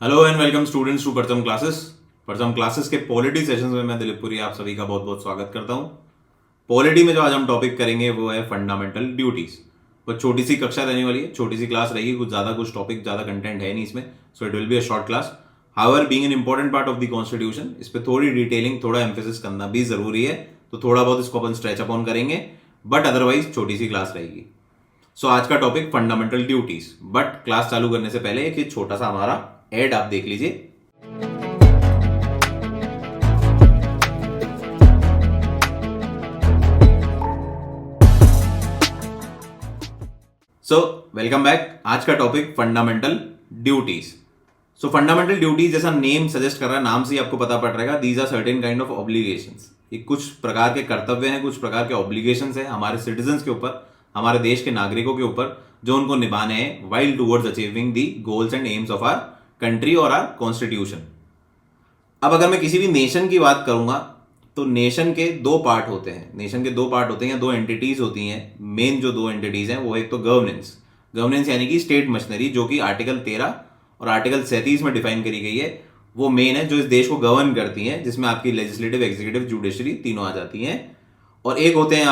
Hello and welcome students to Pratham classes. Pratham classes के polity sessions में मैं दिलीप पुरी आप सभी का बहुत बहुत स्वागत करता हूं। पॉलिटी में जो आज हम टॉपिक करेंगे वो है फंडामेंटल ड्यूटीज। वो छोटी सी कक्षा रहने वाली है, छोटी सी क्लास रहेगी, कुछ ज़्यादा कुछ टॉपिक ज़्यादा कंटेंट है नहीं इसमें, so it will be a short class. However being an important part of the constitution, इस पर थोड़ी डिटेलिंग, थोड़ा एम्फेसिस करना भी जरूरी है, तो थोड़ा बहुत इसको अपन स्ट्रेच अपॉन करेंगे, बट अदरवाइज छोटी सी क्लास रहेगी। सो आज का topic fundamental duties. But class चालू करने से पहले एक छोटा सा हमारा एड आप देख लीजिए। So welcome back. आज का टॉपिक फंडामेंटल ड्यूटीज। सो फंडामेंटल ड्यूटीज जैसा नेम सजेस्ट कर रहा है, नाम से ही आपको पता पड़ रहेगा, these are certain kind of obligations. ये कुछ प्रकार के कर्तव्य हैं, कुछ प्रकार के ऑब्लिगेशंस हैं हमारे सिटीजन्स के ऊपर, हमारे देश के नागरिकों के ऊपर, जो उनको निभाने हैं while towards achieving the goals and AIIMS of our country और आर कॉन्स्टिट्यूशन। अब अगर मैं किसी भी नेशन की बात करूंगा तो नेशन के दो पार्ट होते हैं, नेशन के दो पार्ट होते हैं या दो एंटिटीज होती हैं। मेन जो दो एंटिटीज हैं वो एक तो गवर्नेंस, गवर्नेंस यानी कि स्टेट मशीनरी, जो कि आर्टिकल 13 और आर्टिकल 37 में डिफाइन करी गई है। वो मेन है जो इस देश को गवर्न करती हैं, जिसमें आपकी लेजिस्लेटिव, एग्जीक्यूटिव, जुडिशरी तीनों आ जाती हैं। और एक होते हैं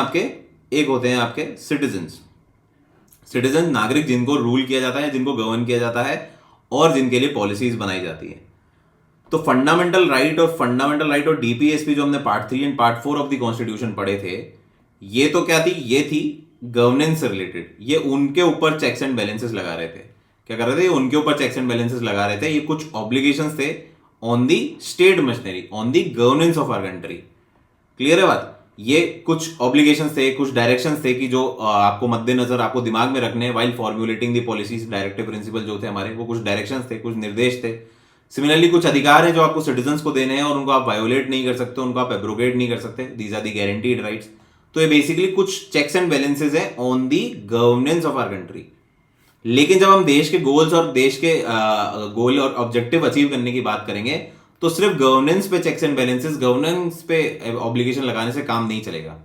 आपके सिटीजन्स। सिटीजन नागरिक, जिनको रूल किया जाता है, जिनको गवर्न किया जाता है और जिनके लिए पॉलिसीज बनाई जाती है। तो फंडामेंटल राइट और डीपीएसपी जो हमने part 3 and part 4 of the constitution पढ़े थे, ये तो क्या थी? ये थी गवर्नेंस से रिलेटेड। ये उनके ऊपर चेक्स एंड बैलेंसेस लगा रहे थे। क्या कर रहे थे? उनके ऊपर चेक्स एंड बैलेंसेस लगा रहे थे। ये कुछ ऑब्लिगेशंस थे on the state machinery, on the governance of our country. Clear है बात? ये कुछ ऑब्लिगेशंस थे, कुछ डायरेक्शंस थे कि जो आपको मद्देनजर, आपको दिमाग में रखने वाइल फॉर्मुलेटिंग दी पॉलिसीज, डायरेक्टिव प्रिंसिपल जो थे हमारे, वो कुछ डायरेक्शंस थे, कुछ निर्देश थे। सिमिलरली कुछ अधिकार है जो आपको सिटीजन्स को देने हैं और उनको आप वायोलेट नहीं कर सकते, उनको आप एब्रोगेट नहीं कर सकते। These are the guaranteed rights. तो ये बेसिकली कुछ चेक्स एंड बैलेंसेज है on the governance of our country. लेकिन जब हम देश के गोल्स और देश के गोल और ऑब्जेक्टिव अचीव करने की बात करेंगे तो सिर्फ गवर्नेंस पे चेक्स एंड बैलेंसेस, गवर्नेंस पे ऑब्लिगेशन लगाने से काम नहीं चलेगा।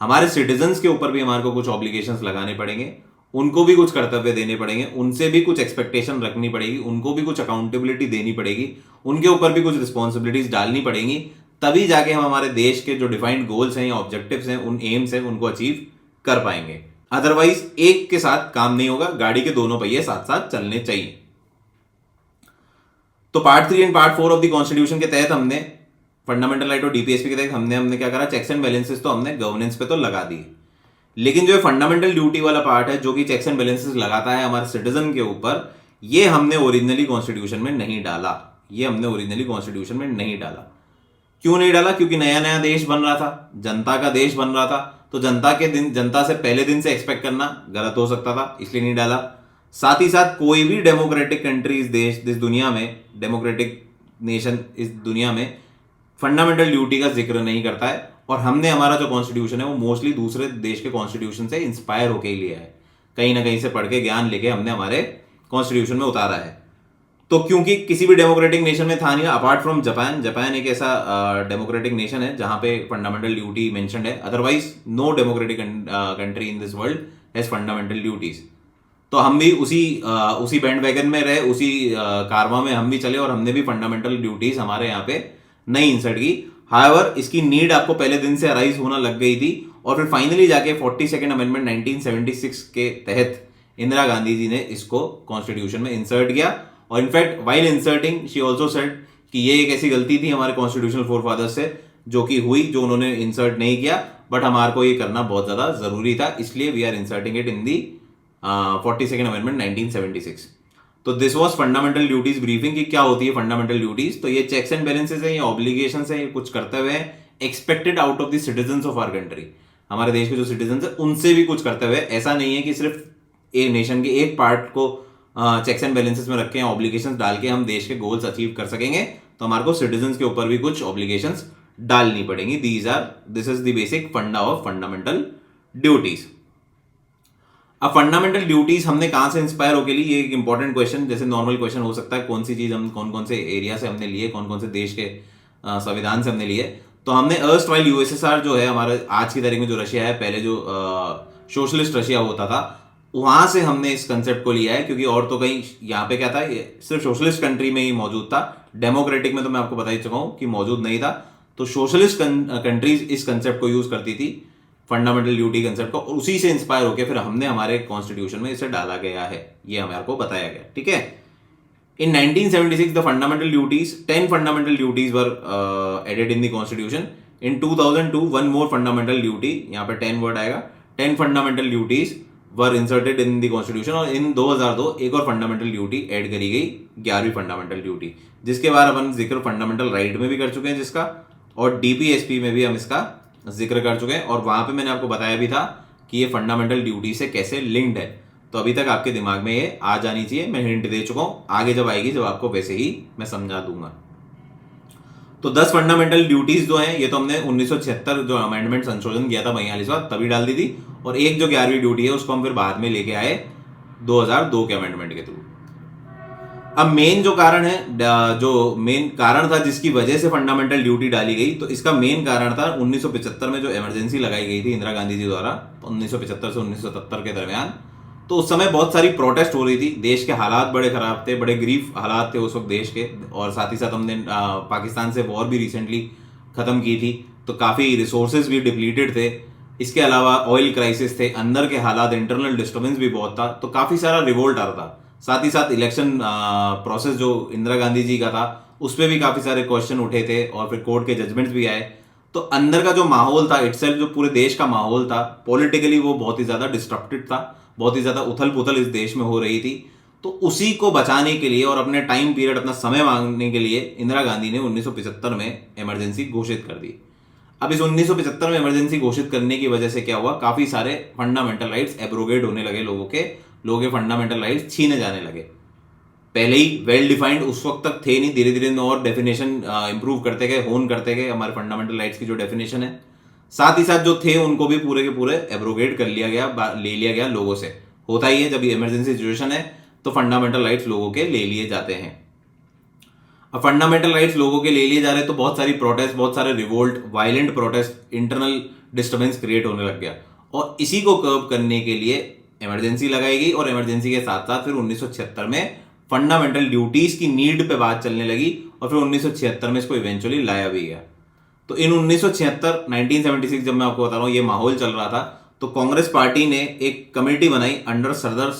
हमारे सिटीजन्स के ऊपर भी हमारे को कुछ ऑब्लिगेशंस लगाने पड़ेंगे, उनको भी कुछ कर्तव्य देने पड़ेंगे, उनसे भी कुछ एक्सपेक्टेशन रखनी पड़ेगी, उनको भी कुछ अकाउंटेबिलिटी देनी पड़ेगी, उनके ऊपर भी कुछ रिस्पॉन्सिबिलिटीज डालनी पड़ेंगी। तभी जाके हम हमारे देश के जो डिफाइंड गोल्स हैं या ऑब्जेक्टिव्स हैं, उन एम्स हैं, उनको अचीव कर पाएंगे। अदरवाइज एक के साथ काम नहीं होगा, गाड़ी के दोनों पहिए साथ साथ चलने चाहिए। तो part 3 and part 4 of the constitution के तहत हमने फंडामेंटल राइट और डीपीएसपी के तहत हमने क्या करा? चेक्स एंड बैलेंसेस तो हमने गवर्नेंस पे तो लगा दिए, लेकिन जो फंडामेंटल ड्यूटी वाला पार्ट है, जो कि चेक्स एंड बैलेंसेस लगाता है हमारे सिटीजन के ऊपर, ये हमने ओरिजिनली कॉन्स्टिट्यूशन में नहीं डाला। क्यों नहीं डाला? क्योंकि नया नया देश बन रहा था, जनता का देश बन रहा था, तो जनता से पहले दिन से एक्सपेक्ट करना गलत हो सकता था, इसलिए नहीं डाला। साथ ही साथ कोई भी डेमोक्रेटिक कंट्री इस दुनिया में, डेमोक्रेटिक नेशन इस दुनिया में फंडामेंटल ड्यूटी का जिक्र नहीं करता है। और हमने हमारा जो कॉन्स्टिट्यूशन है वो मोस्टली दूसरे देश के कॉन्स्टिट्यूशन से इंस्पायर होकर ही लिया है, कहीं ना कहीं से पढ़ के ज्ञान लेके हमने हमारे कॉन्स्टिट्यूशन में उतारा है। तो क्योंकि किसी भी डेमोक्रेटिक नेशन में था नहीं, अपार्ट फ्रॉम जापान एक ऐसा डेमोक्रेटिक नेशन है जहां पे फंडामेंटल ड्यूटी मेंशन्ड है। Otherwise no democratic country in this world has fundamental duties. तो हम भी उसी बैंड वैगन में रहे, उसी कारवां में हम भी चले और हमने भी फंडामेंटल ड्यूटीज हमारे यहाँ पे नहीं इंसर्ट की। हाउएवर इसकी नीड आपको पहले दिन से अराइज होना लग गई थी और फिर फाइनली जाके 42nd अमेंडमेंट 1976 के तहत इंदिरा गांधी जी ने इसको कॉन्स्टिट्यूशन में इंसर्ट किया। और in fact while inserting she also said कि ये एक ऐसी गलती थी हमारे कॉन्स्टिट्यूशनल फोरफादर्स से जो कि हुई, जो उन्होंने इंसर्ट नहीं किया, बट हमारे को ये करना बहुत ज्यादा जरूरी था, इसलिए we are inserting it in the 42nd amendment 1976। तो this was fundamental duties briefing कि क्या होती है फंडामेंटल ड्यूटीज। तो ये चेक्स एंड बैलेंसेस है, ये ऑब्लिगेशंस है, ये कुछ कर्तव्य है expected out of the citizens of our country. हमारे देश के जो सिटीजंस है उनसे भी कुछ कर्तव्य है। ऐसा नहीं है कि सिर्फ एक नेशन के एक पार्ट को चेक्स एंड बैलेंसेस में रखें, ऑब्लिगेशंस डाल के हम देश के गोल्स अचीव कर सकेंगे, तो हमारे को सिटीजंस के ऊपर भी कुछ ऑब्लिगेशंस डालनी पड़ेंगी। दिस इज द बेसिक फंडा ऑफ फंडामेंटल ड्यूटीज। अब फंडामेंटल ड्यूटीज हमने कहां से इंस्पायर होके ली? ये एक इंपॉर्टेंट क्वेश्चन, जैसे नॉर्मल क्वेश्चन हो सकता है कौन सी चीज हम कौन कौन से एरिया से हमने लिए, कौन कौन से देश के संविधान से हमने लिए। तो हमने अर्स्ट वाइल यूएसएसआर जो है हमारे आज की तारीख में जो रशिया है, पहले जो सोशलिस्ट रशिया होता था, वहां से हमने इस कंसेप्ट को लिया है, क्योंकि और तो कहीं यहाँ पे क्या था, ये सिर्फ सोशलिस्ट कंट्री में ही मौजूद था, डेमोक्रेटिक में तो मैं आपको बता ही चुका हूं कि मौजूद नहीं था। तो सोशलिस्ट कंट्रीज इस कंसेप्ट को यूज करती थी, फंडामेंटल ड्यूटी कंसेप्ट को, और उसी से इंस्पायर होकर फिर हमने हमारे कॉन्स्टिट्यूशन में इसे डाला गया है, ये हमारे को बताया गया। ठीक है, in 1976 the fundamental duties 10 fundamental duties were added in the constitution. In 2002 one more fundamental duty, यहाँ पे 10 वर्ड आएगा, 10 fundamental duties were inserted in the constitution, और इन 2002 एक और फंडामेंटल ड्यूटी ऐड करी गई, 11वीं फंडामेंटल ड्यूटी, जिसके बाद अपन जिक्र फंडामेंटल राइट में भी कर चुके हैं जिसका, और डीपीएसपी में भी हम इसका जिक्र कर चुके हैं, और वहां पे मैंने आपको बताया भी था कि ये फंडामेंटल ड्यूटी से कैसे लिंक्ड है। तो अभी तक आपके दिमाग में ये आ जानी चाहिए, मैं हिंट दे चुका हूं, आगे जब आएगी जब आपको वैसे ही मैं समझा दूंगा। तो 10 फंडामेंटल ड्यूटीज जो हैं ये तो हमने 1976 जो अमेंडमेंट संशोधन किया था 42वां, तभी डाल दी थी, और एक जो 11वीं ड्यूटी है उसको हम फिर बाद में लेके आए 2002 के अमेंडमेंट के थ्रू। अब मेन जो कारण है, जो मेन कारण था जिसकी वजह से फंडामेंटल ड्यूटी डाली गई, तो इसका मेन कारण था 1975 में जो इमरजेंसी लगाई गई थी इंदिरा गांधी जी द्वारा 1975 से 1977 के दरमियान। तो उस समय बहुत सारी प्रोटेस्ट हो रही थी, देश के हालात बड़े खराब थे, बड़े गरीब हालात थे उस वक्त देश के, और साथ ही साथ हमने पाकिस्तान से वॉर भी रिसेंटली खत्म की थी, तो काफ़ी रिसोर्सेज भी डिप्लीटेड थे। इसके अलावा ऑयल क्राइसिस थे, अंदर के हालात, इंटरनल डिस्टर्बेंस भी बहुत था, तो काफ़ी सारा रिवोल्ट आ रहा था। साथ ही साथ इलेक्शन प्रोसेस जो इंदिरा गांधी जी का था उस पर भी काफ़ी सारे क्वेश्चन उठे थे, और फिर कोर्ट के जजमेंट्स भी आए। तो अंदर का जो माहौल था इटसेल्फ, जो पूरे देश का माहौल था पॉलिटिकली, वो बहुत ही ज़्यादा डिस्ट्रप्टेड था, बहुत ही ज़्यादा उथल पुथल इस देश में हो रही थी। तो उसी को बचाने के लिए और अपने टाइम पीरियड, अपना समय मांगने के लिए इंदिरा गांधी ने 1975 में इमरजेंसी घोषित कर दी। अब इस 1975 में इमरजेंसी घोषित करने की वजह से क्या हुआ, काफ़ी सारे फंडामेंटल राइट्स एब्रोगेट होने लगे, लोगों के फंडामेंटल राइट्स छीने जाने लगे। पहले ही वेल डिफाइंड उस वक्त तक थे नहीं, धीरे धीरे और डेफिनेशन इंप्रूव करते गए, होन करते गए हमारे फंडामेंटल राइट्स की जो डेफिनेशन है। साथ ही साथ जो थे उनको भी पूरे के पूरे एब्रोगेट कर लिया गया, ले लिया गया लोगों से। होता ही है जब ये इमरजेंसी सिचुएशन है तो फंडामेंटल राइट्स लोगों के ले लिए जाते हैं। अब फंडामेंटल राइट्स लोगों के ले लिए जा रहे हैं तो बहुत सारी प्रोटेस्ट, बहुत सारे revolt, violent protest, internal disturbance create होने लग गया, और इसी को कर्व करने के लिए इमरजेंसी लगाई गई, और इमरजेंसी के साथ साथ फिर 1976 में फंडामेंटल ड्यूटीज की नीड पे बात चलने लगी, और फिर 1976 में इसको इवेंचुअली लाया भी गया। तो इन 1976 जब मैं आपको बता रहा हूँ ये माहौल चल रहा था, तो कांग्रेस पार्टी ने एक कमेटी बनाई अंडर सरदार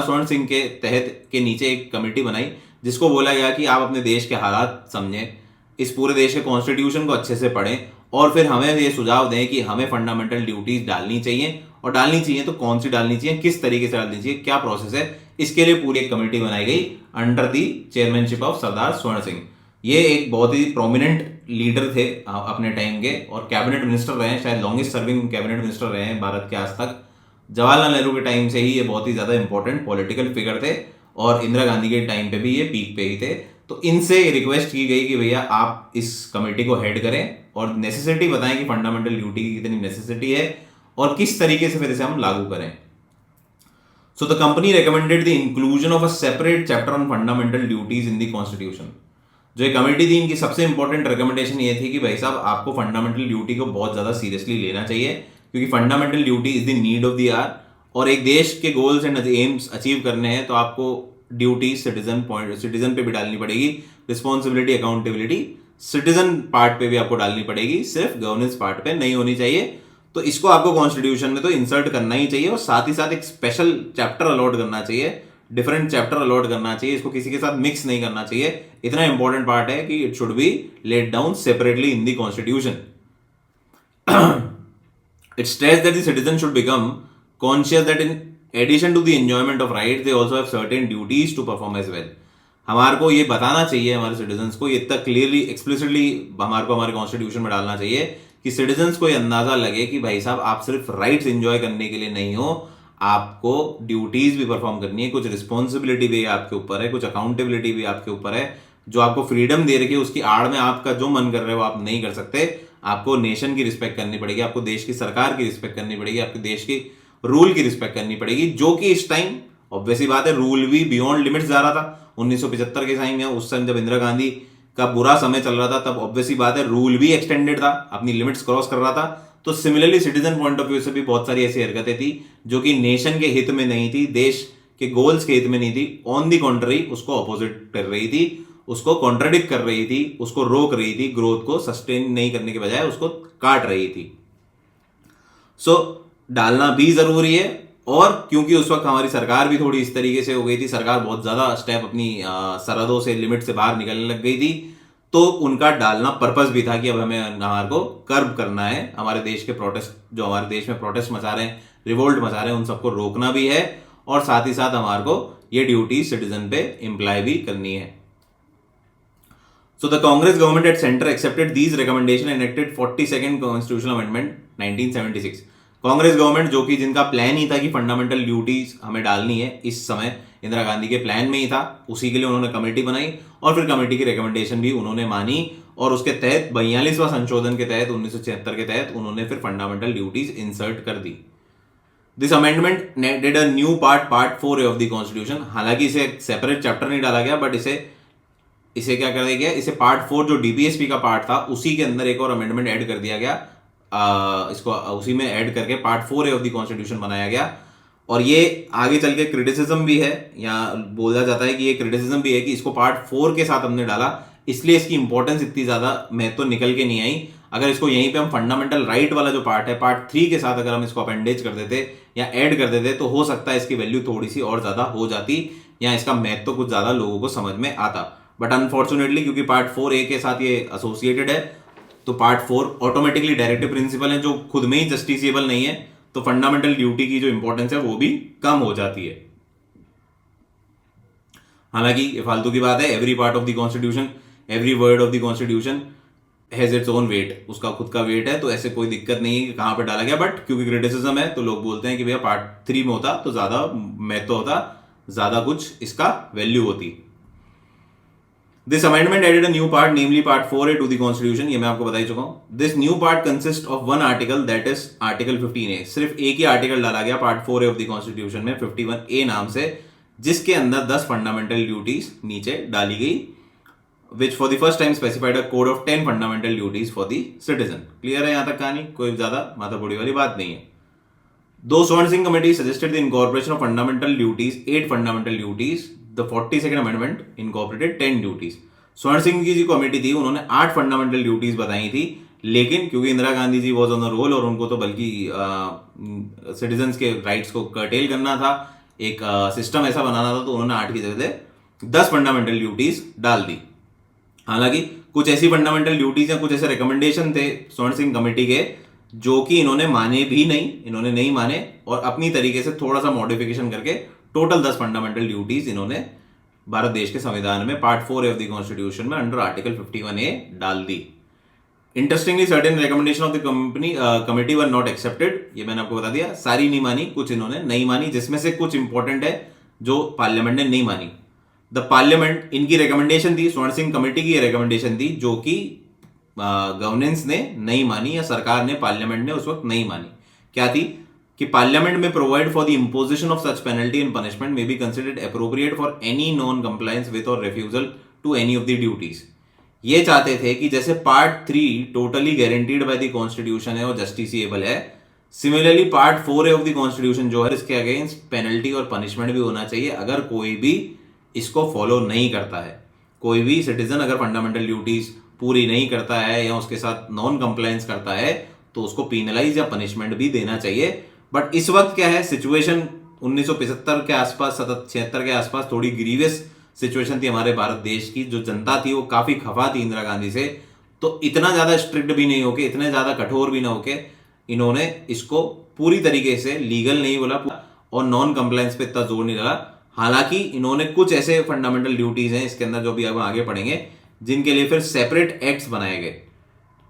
स्वर्ण सिंह के तहत के नीचे एक कमेटी बनाई, जिसको बोला गया कि आप अपने देश के हालात समझें, इस पूरे देश के कॉन्स्टिट्यूशन को अच्छे से पढ़ें, और फिर हमें ये सुझाव दें कि हमें फंडामेंटल ड्यूटीज डालनी चाहिए, और डालनी चाहिए तो कौन सी डालनी चाहिए, किस तरीके से डालनी चाहिए, क्या प्रोसेस है। इसके लिए पूरी एक कमेटी बनाई गई अंडर दी चेयरमैनशिप ऑफ सरदार स्वर्ण सिंह। ये एक बहुत ही प्रोमिनेंट लीडर थे अपने टाइम के, और कैबिनेट मिनिस्टर रहे हैं, शायद लॉन्गेस्ट सर्विंग कैबिनेट मिनिस्टर रहे हैं भारत के आज तक। जवाहरलाल नेहरू के टाइम से ही ये बहुत ही ज़्यादा इंपॉर्टेंट पॉलिटिकल फिगर थे, और इंदिरा गांधी के टाइम पे भी ये पीक पे ही थे। तो इनसे रिक्वेस्ट की गई कि भैया आप इस कमेटी को हेड करें, और नेसेसिटी बताएं कि फंडामेंटल ड्यूटी की कितनी नेसेसिटी है, और किस तरीके से फिर इसे हम लागू करें। So the company recommended the inclusion of a separate chapter on fundamental duties in the constitution. जो एक कमेटी थी, इनकी सबसे इंपॉर्टेंट रिकमेंडेशन ये थी कि भाई साहब आपको फंडामेंटल ड्यूटी को बहुत ज़्यादा सीरियसली लेना चाहिए, क्योंकि fundamental duty is the need of the hour, और एक देश के गोल्स एंड एम्स अचीव करने हैं तो आपको ड्यूटी सिटीजन पे भी डालनी पड़ेगी, रिस्पॉन्सिबिलिटी अकाउंटेबिलिटी सिटीजन पार्ट पे भी आपको डालनी पड़ेगी, सिर्फ गवर्नेंस पार्ट पे नहीं होनी चाहिए। तो इसको आपको कॉन्स्टिट्यूशन में तो इंसर्ट करना ही चाहिए, और साथ ही साथ एक स्पेशल चैप्टर अलॉट करना चाहिए, डिफरेंट चैप्टर अलॉट करना चाहिए, इसको किसी के साथ मिक्स नहीं करना चाहिए। इतना इंपॉर्टेंट पार्ट है कि it should be laid down separately in the constitution. It stress that the citizen should become conscious that in addition to the enjoyment of right they also have certain duties to perform as well. हमारे को ये बताना चाहिए हमारे citizens को, ये इतना clearly explicitly हमारे को हमारे कॉन्स्टिट्यूशन में डालना चाहिए कि सिटीजन्स को ये अंदाजा लगे कि भाई साहब आप सिर्फ राइट्स एंजॉय करने के लिए नहीं हो, आपको ड्यूटीज भी परफॉर्म करनी है, कुछ रिस्पॉन्सिबिलिटी भी आपके ऊपर है, कुछ अकाउंटेबिलिटी भी आपके ऊपर है। जो आपको फ्रीडम दे रखी है उसकी आड़ में आपका जो मन कर रहे हो आप नहीं कर सकते। आपको नेशन की रिस्पेक्ट करनी पड़ेगी, आपको देश की सरकार की रिस्पेक्ट करनी पड़ेगी, आपके देश की रूल की रिस्पेक्ट करनी पड़ेगी, जो कि इस टाइम ऑब्वियसली बात है रूल भी बियॉन्ड लिमिट्स जा रहा था। 1975 के टाइम में, उस टाइम जब इंदिरा गांधी का बुरा समय चल रहा था, तब ऑब्वियसली बात है रूल भी एक्सटेंडेड था, अपनी लिमिट्स क्रॉस कर रहा था। तो similarly citizen point of view से भी बहुत सारी ऐसी हरकतें थी जो कि नेशन के हित में नहीं थी, देश के गोल्स के हित में नहीं थी, ऑन दी कॉन्ट्ररी उसको अपोजिट कर रही थी, उसको कॉन्ट्राडिक्ट कर रही थी, उसको रोक रही थी, ग्रोथ को सस्टेन नहीं करने के बजाय उसको काट रही थी। सो डालना भी जरूरी है, और क्योंकि उस वक्त हमारी सरकार भी थोड़ी इस तरीके से हो गई थी, सरकार बहुत ज्यादा स्टेप अपनी सरहदों से, लिमिट से बाहर निकलने लग गई थी, तो उनका डालना पर्पस भी था कि अब हमें हमारे को कर्ब करना है, हमारे देश के प्रोटेस्ट, जो हमारे देश में प्रोटेस्ट मचा रहे हैं, रिवोल्ट मचा रहे हैं, उन सबको रोकना भी है, और साथ ही साथ हमारे को ये ड्यूटी सिटीजन पे इंप्लाई भी करनी है। So the Congress government at center accepted these recommendations and enacted 42nd constitutional amendment 1976। Congress government, जो कि जिनका प्लान ही था कि फंडामेंटल ड्यूटीज हमें डालनी है, इस समय इंदिरा गांधी के प्लान में ही था, उसी के लिए उन्होंने कमेटी बनाई, और फिर कमेटी की रिकमेंडेशन भी उन्होंने मानी, और उसके तहत 42वां संशोधन के तहत 1976 के तहत उन्होंने फिर फंडामेंटल ड्यूटीज इंसर्ट कर दी। This amendment did a new part 4A of the constitution. हालांकि इसे सेपरेट चैप्टर नहीं डाला गया, बट इसे क्या कर दिया गया, इसे पार्ट 4 जो डीपीएसपी का पार्ट था उसी के अंदर एक और अमेंडमेंट ऐड कर दिया गया, इसको उसी में ऐड करके part 4A of the constitution बनाया गया। और ये आगे चल के क्रिटिसिज्म भी है, या बोला जाता है कि ये क्रिटिसिज्म भी है कि इसको पार्ट 4 के साथ हमने डाला, इसलिए इसकी इंपॉर्टेंस इतनी ज्यादा महत्व निकल के नहीं आई। अगर इसको यहीं पे हम फंडामेंटल राइट वाला जो पार्ट है पार्ट 3 के साथ अगर हम इसको अपेंडेज कर देते या ऐड कर देते, तो हो सकता है इसकी वैल्यू थोड़ी सी और ज्यादा हो जाती, या इसका महत्व कुछ ज्यादा लोगों को समझ में आता। बट अनफॉर्चुनेटली क्योंकि पार्ट 4A के साथ ये एसोसिएटेड है, तो पार्ट 4 ऑटोमेटिकली डायरेक्टिव प्रिंसिपल है जो खुद में ही जस्टिसेबल नहीं है, तो फंडामेंटल ड्यूटी की जो इंपॉर्टेंस है वो भी कम हो जाती है। हालांकि ये फालतू की बात है, every part of the constitution, every word of the constitution has its own wait, उसका खुद का वेट है, तो ऐसे कोई दिक्कत नहीं है कि कहां पे डाला गया। बट क्योंकि क्रिटिसिज्म है तो लोग बोलते हैं कि भैया पार्ट 3 में होता तो ज्यादा महत्व होता, ज्यादा कुछ इसका वैल्यू होती। This amendment added a new part, namely Part 4A to the Constitution। ये मैं आपको बता ही चुका हूँ। This new part consists of one article, that is Article 15A। सिर्फ एक ही आर्टिकल डाला गया Part 4A of the Constitution में 51A नाम से, जिसके अंदर 10 फंडामेंटल ड्यूटीज नीचे डाली गई, which for the first time specified a code of 10 fundamental duties for the citizen। Clear है यहाँ तक कहानी, कोई ज्यादा माथापुड़ी वाली बात नहीं है। Though Swan Singh Committee suggested the incorporation of fundamental duties, 8 fundamental duties, the 42nd amendment incorporated 10 duties. स्वर्ण सिंह की जी कमेटी थी, उन्होंने 8 फंडामेंटल ड्यूटीज बताई थी, लेकिन क्योंकि Indira Gandhi ji was on the role और उनको तो बल्कि सिटीजन्स के राइट्स को कर्टेल करना था, एक सिस्टम ऐसा बनाना था, तो उन्होंने 8 की जगह 10 फंडामेंटल ड्यूटीज डाल दी। हालांकि कुछ ऐसी फंडामेंटल ड्यूटीज या कुछ ऐसे रिकमेंडेशन थे स्वर्ण सिंह कमेटी के जो कि इन्होंने माने भी नहीं, इन्होंने नहीं माने, और अपनी तरीके से थोड़ा सा मॉडिफिकेशन करके टोटल 10 फंडामेंटल ड्यूटीज इन्होंने भारत देश के संविधान में part 4A of the constitution में अंडर आर्टिकल 51A डाल दी। Interestingly certain recommendation of the committee were not accepted. ये मैंने आपको बता दिया, सारी नहीं मानी, कुछ इन्होंने नहीं मानी, जिसमें से कुछ इंपॉर्टेंट है जो पार्लियामेंट ने नहीं मानी। द पार्लियामेंट, इनकी रिकमेंडेशन थी, स्वर्ण सिंह कमेटी की रिकमेंडेशन थी, जो कि गवर्नेंस ने नहीं मानी, या सरकार ने, पार्लियामेंट ने उस वक्त नहीं मानी। क्या थी कि पार्लियामेंट में provide for the imposition of such penalty and punishment may be considered appropriate for any non compliance with और refusal to any of the duties. ये चाहते थे कि जैसे part 3 totally guaranteed by the constitution है और justiciable है, similarly part 4A of the constitution जो है, इसके अगेंस्ट पेनल्टी और पनिशमेंट भी होना चाहिए अगर कोई भी इसको फॉलो नहीं करता है। कोई भी सिटीजन अगर फंडामेंटल ड्यूटीज पूरी नहीं करता है या उसके साथ नॉन कंप्लायंस करता है, तो उसको पीनलाइज या पनिशमेंट भी देना चाहिए। बट इस वक्त क्या है सिचुएशन, 1975 के आसपास, 76 के आसपास थोड़ी ग्रीवियस सिचुएशन थी हमारे भारत देश की, जो जनता थी वो काफी खफा थी इंदिरा गांधी से, तो इतना ज्यादा स्ट्रिक्ट भी नहीं होके, इतने ज्यादा कठोर भी ना होके, इन्होंने इसको पूरी तरीके से लीगल नहीं बोला और नॉन कंप्लायंस पे इतना जोर नहीं डाला। हालांकि इन्होंने कुछ ऐसे फंडामेंटल ड्यूटीज हैं इसके अंदर, जो भी अब आगे पढ़ेंगे, जिनके लिए फिर सेपरेट एक्ट्स बनाए गए,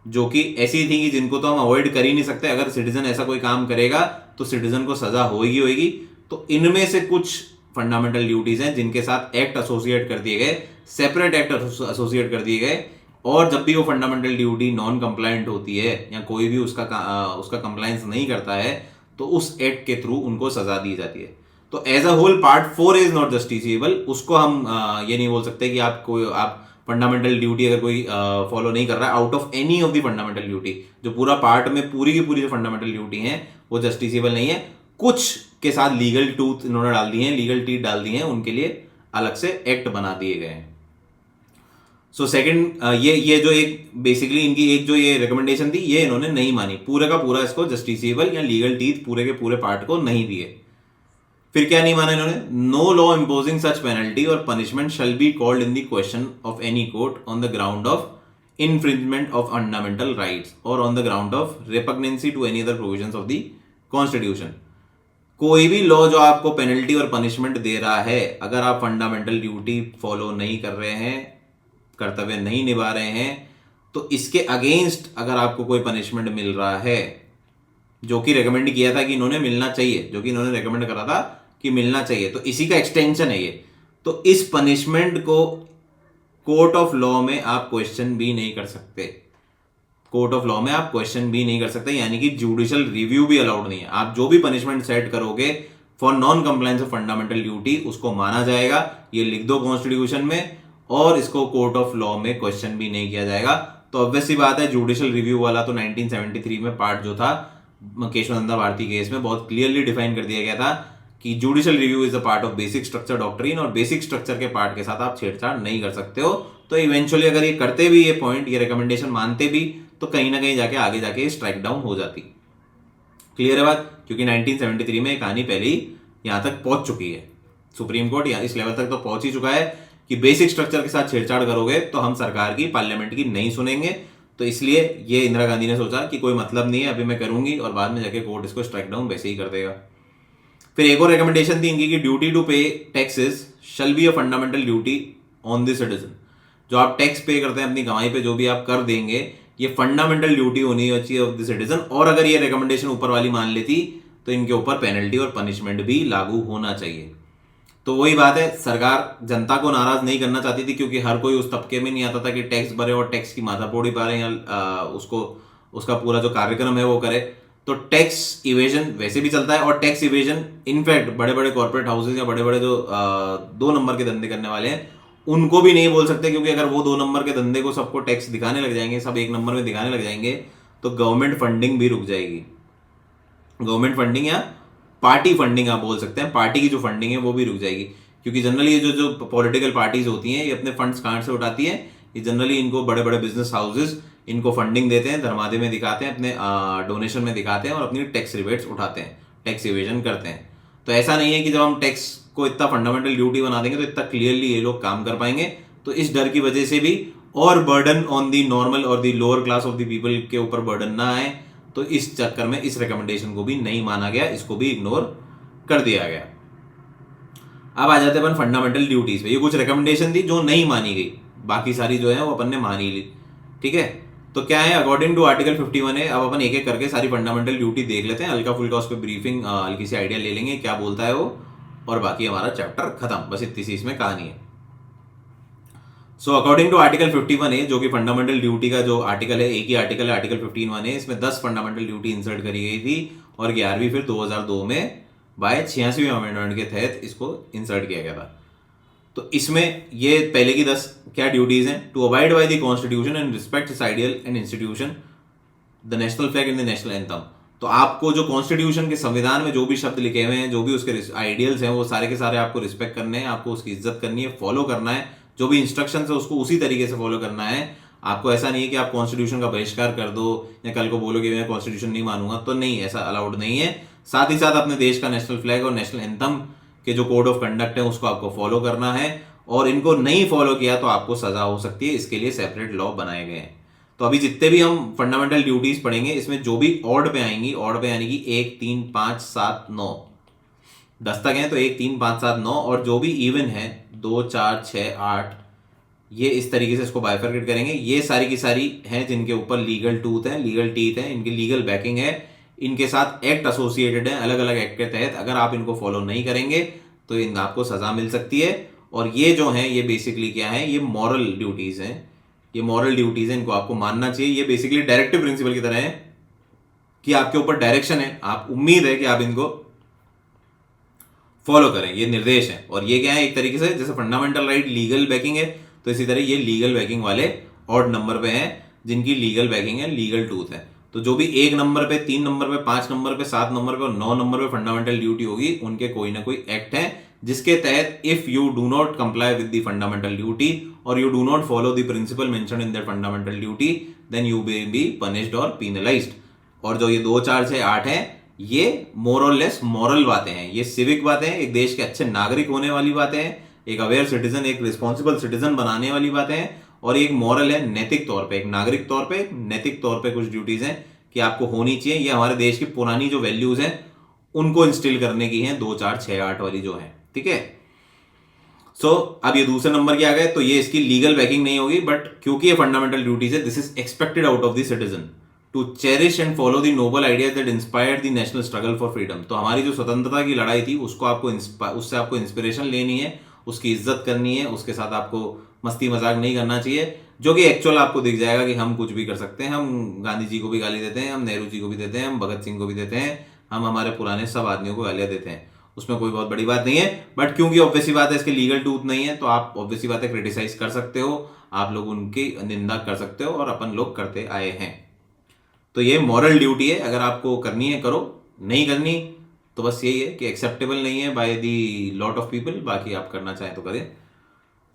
जो कि ऐसी थी कि जिनको तो हम अवॉइड कर ही नहीं सकते। अगर सिटीजन ऐसा कोई काम करेगा तो सिटीजन को सजा होगी। तो इनमें से कुछ फंडामेंटल ड्यूटीज हैं जिनके साथ एक्ट एसोसिएट कर दिए गए, सेपरेट एक्ट एसोसिएट कर दिए गए, और जब भी वो फंडामेंटल ड्यूटी नॉन कंप्लायंट होती है या कोई भी उसका कंप्लायंस नहीं करता है, तो उस एक्ट के थ्रू उनको सजा दी जाती है। तो as a whole part 4 is not justiciable. उसको हम ये नहीं बोल सकते कि आप फंडामेंटल ड्यूटी अगर कोई फॉलो नहीं कर रहा है out of any of the fundamental duty, जो पूरा पार्ट में पूरी की पूरी जो फंडामेंटल ड्यूटी है वो जस्टिसेबल नहीं है, कुछ के साथ लीगल टूथ इन्होंने डाल दिए हैं, लीगल टीथ डाल दिए हैं, उनके लिए अलग से एक्ट बना दिए गए हैं। सो सेकंड, ये जो एक बेसिकली इनकी एक जो ये रिकमेंडेशन थी ये इन्होंने नहीं मानी, पूरे का पूरा इसको जस्टिसेबल या लीगल टीथ पूरे के पूरे पार्ट को नहीं दिए। फिर क्या नहीं माना इन्होंने, नो लॉ इम्पोजिंग सच पेनल्टी और punishment shall be called in the question of any court on the ground of infringement of fundamental rights or on the ground of repugnancy to any other provisions of the constitution। कोई भी law जो आपको penalty और punishment दे रहा है, अगर आप fundamental duty follow नहीं कर रहे हैं, कर्तव्य नहीं निभा रहे हैं, तो इसके अगेंस्ट अगर आपको कोई पनिशमेंट मिल रहा है जो कि रेकमेंड किया था कि इन्होंने मिलना चाहिए, जो कि इन्होंने रेकमेंड करा था कि मिलना चाहिए, तो इसी का एक्सटेंशन है ये, तो इस पनिशमेंट को कोर्ट ऑफ लॉ में आप क्वेश्चन भी नहीं कर सकते, कोर्ट ऑफ लॉ में आप क्वेश्चन भी नहीं कर सकते, यानी कि जुडिशियल रिव्यू भी अलाउड नहीं है। आप जो भी पनिशमेंट सेट करोगे for non compliance of fundamental duty उसको माना जाएगा, ये लिख दो कॉन्स्टिट्यूशन में, और इसको कोर्ट ऑफ लॉ में क्वेश्चन भी नहीं किया जाएगा। तो ऑब्वियस सी बात है, जुडिशियल रिव्यू वाला तो 1973 में पार्ट जो था केशवानंदा भारती केस में बहुत क्लियरली डिफाइन कर दिया गया था कि judicial review is a part of basic structure doctrine, और बेसिक स्ट्रक्चर के पार्ट के साथ आप छेड़छाड़ नहीं कर सकते हो। तो इवेंचुअली अगर ये करते भी, ये पॉइंट, ये रिकमेंडेशन मानते भी, तो कहीं ना कहीं जाके आगे जाके स्ट्राइक डाउन हो जाती। क्लियर है बात, क्योंकि 1973 में कहानी पहले ही यहां तक पहुंच चुकी है, सुप्रीम कोर्ट इस लेवल तक तो पहुंच ही चुका है कि बेसिक स्ट्रक्चर के साथ छेड़छाड़ करोगे तो हम सरकार की, पार्लियामेंट की नहीं सुनेंगे। तो इसलिए ये इंदिरा गांधी ने सोचा कि कोई मतलब नहीं है, अभी मैं करूंगी, और बाद में जाके कोर्ट इसको स्ट्राइक डाउन वैसे ही कर देगा। फिर एक और रिकमेंडेशन थी इनकी कि ड्यूटी टू पे taxes shall be a fundamental duty on the citizen. जो आप टैक्स पे करते हैं अपनी कमाई पे, जो भी आप कर देंगे, ये फंडामेंटल ड्यूटी होनी चाहिए ऑफ द सिटीजन। और अगर ये रिकमेंडेशन ऊपर वाली मान लेती तो इनके ऊपर पेनल्टी और पनिशमेंट भी लागू होना चाहिए। तो वही बात है, सरकार जनता को नाराज नहीं करना चाहती थी, क्योंकि हर कोई उस तबके में नहीं आता था कि टैक्स भरे और टैक्स की माथापोड़ी पा रहे हैं, उसको उसका पूरा जो कार्यक्रम है वो करे। तो टैक्स इवेजन वैसे भी चलता है, और टैक्स इवेजन इनफैक्ट बड़े बड़े कॉर्पोरेट हाउसेज या बड़े बड़े जो 2 नंबर के धंधे करने वाले हैं उनको भी नहीं बोल सकते, क्योंकि अगर वो 2 नंबर के धंधे को सबको टैक्स दिखाने लग जाएंगे, सब 1 नंबर में दिखाने लग जाएंगे, तो गवर्नमेंट फंडिंग भी रुक जाएगी। गवर्नमेंट फंडिंग या पार्टी फंडिंग आप बोल सकते हैं, पार्टी की जो फंडिंग है वो भी रुक जाएगी, क्योंकि जनरली ये जो पॉलिटिकल पार्टीज होती हैं ये अपने फंड्स कहाँ से उठाती है, ये जनरली इनको बड़े बड़े बिजनेस हाउसेज इनको फंडिंग देते हैं, धर्मादे में दिखाते हैं, अपने डोनेशन में दिखाते हैं, और अपनी टैक्स रिबेट्स उठाते हैं, टैक्स इवेजन करते हैं। तो ऐसा नहीं है कि जब हम टैक्स को इतना फंडामेंटल ड्यूटी बना देंगे तो इतना क्लियरली ये लोग काम कर पाएंगे। तो इस डर की वजह से भी, और बर्डन ऑन दी नॉर्मल और the lower class of the people के ऊपर बर्डन ना आए, तो इस चक्कर में इस रिकमेंडेशन को भी नहीं माना गया, इसको भी इग्नोर कर दिया गया। अब आ जाते हैं अपन फंडामेंटल ड्यूटीज पे। ये कुछ रिकमेंडेशन थी जो नहीं मानी गई, बाकी सारी जो है वो अपन ने मान ही ली। ठीक है, तो क्या है, अकॉर्डिंग टू आर्टिकल 51 है। अब अपन एक एक करके सारी फंडामेंटल ड्यूटी देख लेते हैं, हल्का फुल्का उस पर ब्रीफिंग, हल्की सी आइडिया ले लेंगे क्या बोलता है वो, और बाकी हमारा चैप्टर खत्म। बस इतनी सी इसमें कहानी है। सो अकॉर्डिंग टू आर्टिकल 51 है, जो कि फंडामेंटल ड्यूटी का जो आर्टिकल है, एक ही आर्टिकल है, आर्टिकल 51 है, इसमें 10 फंडामेंटल ड्यूटी इंसर्ट करी गई थी, और 11वीं फिर 2002 में बाय 86वें अमेंडमेंट के तहत इसको इंसर्ट किया गया था। तो इसमें ये पहले की 10 क्या ड्यूटीज हैं, to abide by the constitution and respect its ideal and institution, the national flag and the national anthem. तो आपको जो कॉन्स्टिट्यूशन के संविधान में जो भी शब्द लिखे हुए हैं, जो भी उसके आइडियल्स हैं, वो सारे के सारे आपको रिस्पेक्ट करने हैं, आपको उसकी इज्जत करनी है, फॉलो करना है, जो भी इंस्ट्रक्शन है उसको उसी तरीके से फॉलो करना है। आपको ऐसा नहीं है कि आप कॉन्स्टिट्यूशन का बहिष्कार कर दो या कल को बोलो कि मैं कॉन्स्टिट्यूशन नहीं मानूंगा, तो नहीं, ऐसा अलाउड नहीं है। साथ ही साथ अपने देश का नेशनल फ्लैग और नेशनल एंथम के जो कोड ऑफ कंडक्ट है उसको आपको फॉलो करना है, और इनको नहीं फॉलो किया तो आपको सजा हो सकती है। इसके लिए सेपरेट लॉ बनाए गए हैं। तो अभी जितने भी हम फंडामेंटल ड्यूटीज पढ़ेंगे, इसमें जो भी ऑड पे आएंगी, ऑड पे यानी कि 1, 3, 5, 7, 9, 10 तक हैं तो 1, 3, 5, 7, 9, और जो भी इवन है 2, 4, 6, 8, ये इस तरीके से इसको बाइफरकेट करेंगे। ये सारी की सारी हैं जिनके ऊपर लीगल टूथ है, लीगल टीथ है, इनकी लीगल बैकिंग है, इनके साथ एक्ट एसोसिएटेड है, अलग अलग एक्ट के तहत अगर आप इनको फॉलो नहीं करेंगे तो इन आपको सजा मिल सकती है। और ये जो है, ये बेसिकली क्या है, ये मॉरल ड्यूटीज हैं, ये मॉरल ड्यूटीज हैं, इनको आपको मानना चाहिए। ये बेसिकली डायरेक्टिव प्रिंसिपल की तरह है कि आपके ऊपर डायरेक्शन है, आप उम्मीद है कि आप इनको फॉलो करें, ये निर्देश है। और ये क्या है, एक तरीके से जैसे फंडामेंटल राइट लीगल बैकिंग है, तो इसी तरह ये लीगल बैकिंग वाले ऑड नंबर पे हैं जिनकी लीगल बैकिंग है, लीगल टूथ है। तो जो भी 1 नंबर पे, 3 नंबर पे, 5 नंबर पे, 7 नंबर पे और 9 नंबर पे फंडामेंटल ड्यूटी होगी, उनके कोई ना कोई एक्ट है जिसके तहत if you do not comply with the fundamental duty और you do not follow the principle mentioned in that fundamental duty, then you will be punished और पीनलाइज्ड। और जो ये 2, 4, 6, 8 है, ये मोर और लेस मॉरल बातें हैं, ये सिविक बातें हैं, एक देश के अच्छे नागरिक होने वाली बातें हैं, एक अवेयर सिटीजन, एक रिस्पॉन्सिबल सिटीजन बनाने वाली बातें हैं, और एक मॉरल है, नैतिक तौर पे, एक नागरिक तौर पे, नैतिक तौर पे कुछ ड्यूटीज हैं कि आपको होनी चाहिए। ये हमारे देश की पुरानी जो वैल्यूज हैं उनको इंस्टिल करने की हैं, 2, 4, 6, 8 वाली जो है, ठीक है। सो अब ये दूसरे नंबर के आ गए, तो ये इसकी लीगल बैकिंग नहीं होगी, बट क्योंकि ये फंडामेंटल ड्यूटीज है, this is expected out of the citizen to cherish and follow the noble ideas that inspired the national struggle for freedom. तो हमारी जो स्वतंत्रता की लड़ाई थी उसको उससे आपको इंस्पिरेशन लेनी है, उसकी इज्जत करनी है, उसके साथ आपको मस्ती मजाक नहीं करना चाहिए, जो कि एक्चुअल आपको दिख जाएगा कि हम कुछ भी कर सकते हैं। हम गांधी जी को भी गाली देते हैं, हम नेहरू जी को भी देते हैं, हम भगत सिंह को भी देते हैं, हम हमारे पुराने सब आदमियों को गालियां देते हैं, उसमें कोई बहुत बड़ी बात नहीं है। बट क्योंकि ऑब्वियसली बात है इसके लीगल टूथ नहीं है, तो आप ऑब्वियसली बात है क्रिटिसाइज कर सकते हो, आप लोग उनकी निंदा कर सकते हो, और अपन लोग करते आए हैं। तो ये मॉरल ड्यूटी है, अगर आपको करनी है करो, नहीं करनी तो बस यही है कि एक्सेप्टेबल नहीं है by the lot of people, बाकी आप करना चाहें तो करें।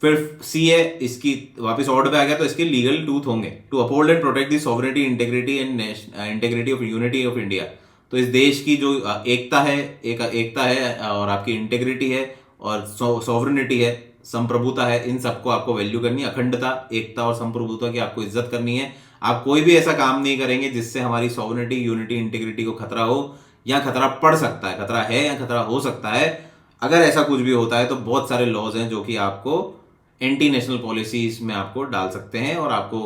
फिर सी है, इसकी वापस ऑर्डर पे आ गया, तो इसके लीगल टूथ होंगे to uphold and protect the sovereignty, integrity and integrity of unity of India. तो इस देश की जो एकता है और आपकी इंटीग्रिटी है और सॉवरेनिटी है, संप्रभुता है, इन सबको आपको वैल्यू करनी है। अखंडता, एकता और संप्रभुता की आपको इज्जत करनी है। आप कोई भी ऐसा काम नहीं करेंगे जिससे हमारी सॉवरेनिटी, यूनिटी, इंटीग्रिटी को खतरा हो, या खतरा पड़ सकता है, खतरा है या खतरा हो सकता है। अगर ऐसा कुछ भी होता है तो बहुत सारे लॉज हैं जो कि आपको एंटी नेशनल पॉलिसीज में आपको डाल सकते हैं और आपको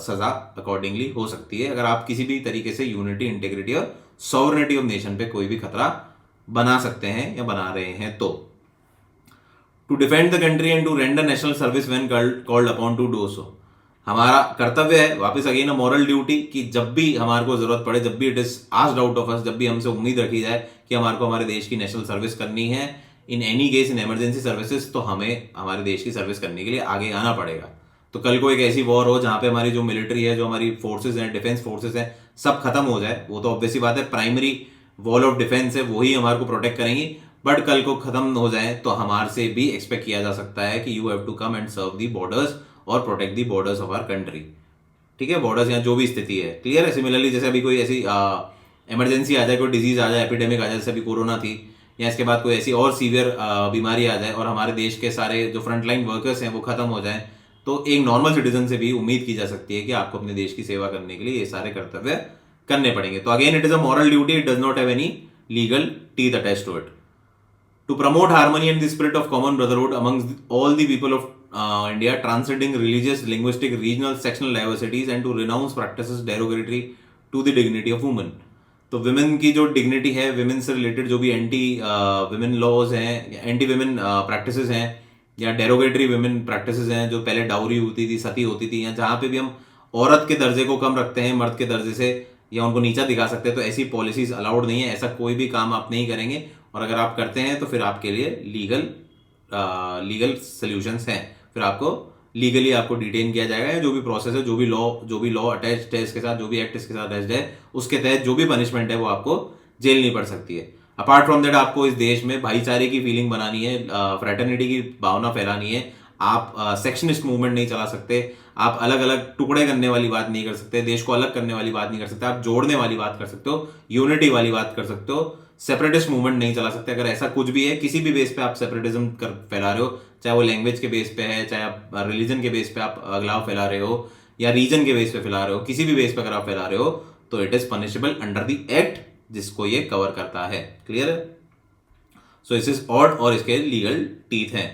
सजा अकॉर्डिंगली हो सकती है, अगर आप किसी भी तरीके से यूनिटी, इंटीग्रिटी और सॉवरेनिटी ऑफ नेशन पे कोई भी खतरा बना सकते हैं या बना रहे हैं। तो to defend the country and to render national service when called upon to do so, हमारा कर्तव्य है, वापस अगेन अ मॉरल ड्यूटी, कि जब भी हमारे को जरूरत पड़े, जब भी it is asked out of us, जब भी हमसे उम्मीद रखी जाए कि हमारे को हमारे देश की नेशनल सर्विस करनी है, in any case, in emergency services, तो हमें हमारे देश की सर्विस करने के लिए आगे आना पड़ेगा। तो कल को एक ऐसी वॉर हो जहां पे हमारी जो मिलिट्री है, जो हमारी फोर्सेज हैं, डिफेंस फोर्सेज हैं, सब खत्म हो जाए, वो तो ऑब्वियसली बात है, प्राइमरी वॉल ऑफ डिफेंस है, वही हमारे को प्रोटेक्ट करेंगी। बट कल को खत्म हो जाए तो हमारे से भी एक्सपेक्ट किया जा सकता है कि you have to come and serve the borders और protect the borders of our country, ठीक है, बॉर्डर्स या जो भी स्थिति है, क्लियर है। सिमिलरली जैसे अभी कोई ऐसी इमरजेंसी आ जाए, कोई डिजीज आ जाए, एपिडेमिक आ जाए, जैसे अभी कोरोना थी, या इसके बाद कोई ऐसी और सीवियर बीमारी आ जाए और हमारे देश के सारे जो फ्रंटलाइन वर्कर्स हैं वो खत्म हो जाए, तो एक नॉर्मल सिटीजन से भी उम्मीद की जा सकती है कि आपको अपने देश की सेवा करने के लिए ये सारे कर्तव्य करने पड़ेंगे। तो again it is a moral duty, it does not have any legal teeth attached to it. To promote harmony and the spirit of common brotherhood amongst all the people of India, transcending religious, linguistic, regional, sectional diversities, and to renounce practices derogatory to the dignity of women. तो women की जो dignity है, women से related जो भी anti women laws हैं, anti women practices हैं, या डेरोगेटरी विमेन प्रैक्टिसेस हैं, जो पहले डाउरी होती थी, सती होती थी, या जहाँ पे भी हम औरत के दर्जे को कम रखते हैं मर्द के दर्जे से, या उनको नीचा दिखा सकते हैं, तो ऐसी पॉलिसीज अलाउड नहीं है। ऐसा कोई भी काम आप नहीं करेंगे, और अगर आप करते हैं तो फिर आपके लिए लीगल सोल्यूशंस हैं, फिर आपको लीगली आपको डिटेन किया जाएगा, या जो भी प्रोसेस है, जो भी लॉ अटैच्ड है इसके साथ, जो भी एक्ट इसके साथ अटैच्ड है, उसके तहत जो भी पनिशमेंट है वो आपको जेल नहीं पड़ सकती है। अपार्ट फ्रॉम दैट आपको इस देश में भाईचारे की फीलिंग बनानी है, फ्रेटर्निटी की भावना फैलानी है। आप सेक्शनिस्ट मूवमेंट नहीं चला सकते, आप अलग अलग टुकड़े करने वाली बात नहीं कर सकते, देश को अलग करने वाली बात नहीं कर सकते, आप जोड़ने वाली बात कर सकते हो, यूनिटी वाली बात कर सकते हो, सेपरेटिस्ट मूवमेंट नहीं चला सकते। अगर ऐसा कुछ भी है, किसी भी बेस पे आप सेपरेटिज्म फैला रहे हो, चाहे वो लैंग्वेज के बेस पे है, चाहे आप रिलीजन के बेस पे आप अगलाव फैला रहे हो, या रीजन के बेस पे फैला रहे हो, किसी भी बेस पे अगर आप फैला रहे हो, तो it is punishable under the act जिसको ये कवर करता है। क्लियर है? सो इस इज ऑड और इसके लीगल टीथ हैं।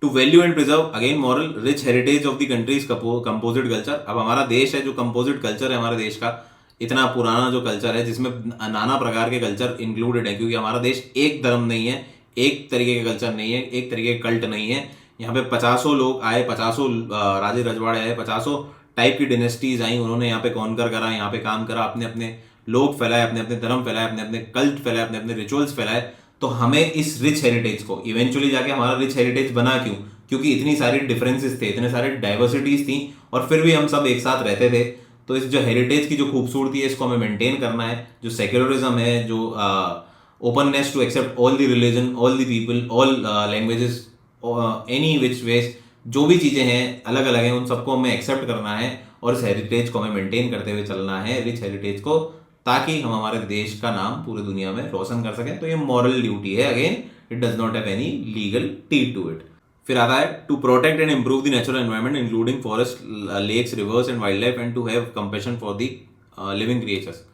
To value and preserve again moral rich heritage of the country's composite culture. अब हमारा देश है जो कंपोजिट कल्चर है हमारे देश का, इतना पुराना जो कल्चर है जिसमें नाना प्रकार के कल्चर इंक्लूडेड है, क्योंकि हमारा देश एक धर्म नहीं है, एक तरीके का कल्चर नहीं है, एक तरीके का कल्ट नहीं है। यहाँ पे 50 लोग आए, 50 राजे रजवाड़े आए, 50 टाइप की डिनेस्टीज आई, उन्होंने यहाँ पे कॉन्कर करा, यहाँ पे काम करा, अपने अपने लोग फैलाए, अपने अपने धर्म फैलाए, अपने अपने कल्ट फैलाए, अपने अपने रिचुअल्स फैलाए। तो हमें इस रिच हेरिटेज को इवेंचुअली जाके हमारा रिच हेरिटेज बना क्यों? क्योंकि इतनी सारी डिफरेंसेस थे, इतने सारे डाइवर्सिटीज थी, और फिर भी हम सब एक साथ रहते थे। तो इस जो हेरिटेज की जो खूबसूरती है, इसको हमें मेंटेन करना है। जो सेक्युलरिज्म है, जो openness to accept all the religion, all the people, all languages, any which ways, जो भी चीज़ें हैं अलग अलग हैं, उन सबको हमें एक्सेप्ट करना है और इस हेरिटेज को हमें मेंटेन करते हुए चलना है, रिच हेरिटेज को, ताकि हम हमारे देश का नाम पूरी दुनिया में रोशन कर सकें। तो ये मॉरल ड्यूटी है। Again, it does not have any legal teeth to it. फिर आता है to protect and improve the natural environment including forest, lakes, rivers and wild life, and to have compassion for the living creatures.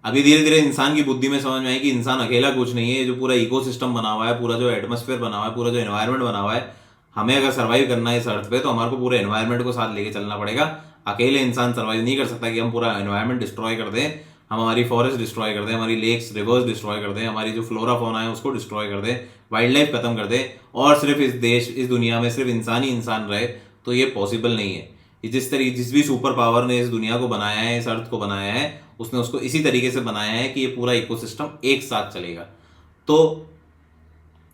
अभी धीरे धीरे इंसान की बुद्धि में समझ में आई कि इंसान अकेला कुछ नहीं है। जो पूरा इकोसिस्टम बना हुआ है, पूरा जो एटमॉस्फेयर बना हुआ है, पूरा जो एनवायरनमेंट बना हुआ है, हमें अगर सर्वाइव करना है इस अर्थ पे, तो हमारे को पूरे एनवायरनमेंट को साथ लेके चलना पड़ेगा। अकेले इंसान सर्वाइव नहीं कर सकता कि हम पूरा एनवायरनमेंट डिस्ट्रॉय कर दें, हम हमारी फॉरेस्ट डिस्ट्रॉय कर दें, हमारी लेक्स, रिवर्स डिस्ट्रॉय कर दें, हमारी जो फ्लोरा फोना है उसको डिस्ट्रॉय कर दें, वाइल्ड लाइफ खत्म कर दें, और सिर्फ इस दुनिया में सिर्फ इंसान ही इंसान रहे, तो ये पॉसिबल नहीं है। जिस भी सुपर पावर ने इस दुनिया को बनाया है, इस अर्थ को बनाया है, उसने उसको इसी तरीके से बनाया है कि ये पूरा इकोसिस्टम एक साथ चलेगा। तो